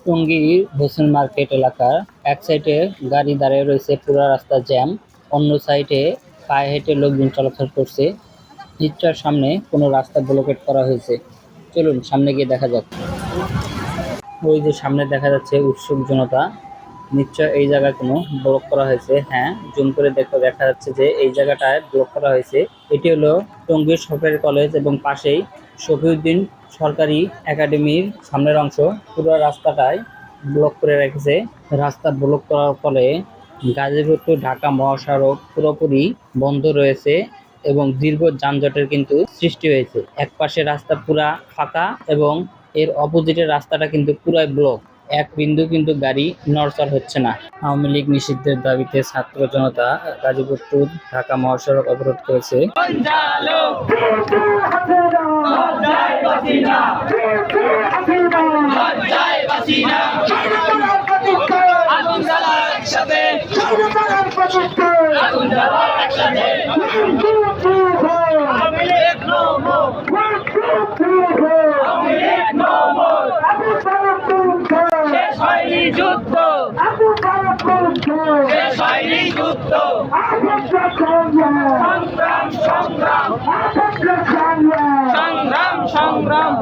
টঙ্গীর হোসেন মার্কেট এলাকার এক সাইডে গাড়ি দাঁড়িয়ে রয়েছে, পুরো রাস্তা জ্যাম। অন্য সাইডে পায়ে হেঁটে লোকজন চলাচল করছে। নিশ্চয় সামনে কোনো রাস্তা ব্লকেট করা হয়েছে। চলুন সামনে গিয়ে দেখা যাক। ওই যে সামনে দেখা যাচ্ছে উৎসুক জনতা। নিশ্চয় এই জায়গায় কোনো ব্লক করা হয়েছে। হ্যাঁ, জুম করে দেখা যাচ্ছে যে এই জায়গাটায় ব্লক করা হয়েছে। এটি হলো টঙ্গীর সরকারি কলেজ এবং পাশেই শফিউদ্দিন সরকারি একাডেমির সামনের অংশ। পুরো রাস্তাটায় ব্লক করে রেখেছে। রাস্তা ব্লক করার ফলে গাজীপুর টু ঢাকা মহাসড়ক পুরোপুরি বন্ধ রয়েছে এবং দীর্ঘ যানজটের কিন্তু সৃষ্টি হয়েছে। এক পাশে রাস্তা পুরা ফাঁকা এবং এর অপোজিটের রাস্তাটা কিন্তু পুরাই ব্লক। এক বিন্দু কিন্তু গাড়ি নড়চড় হচ্ছে না। আওয়ামী লীগ নিষিদ্ধের দাবিতে ছাত্র জনতা গাজীপুর টু ঢাকা মহাসড়ক অবরোধ করেছে। যুদ্ধ শেষ হয়নি যুদ্ধ সংগ্রাম সংগ্রাম সংগ্রাম সংগ্রাম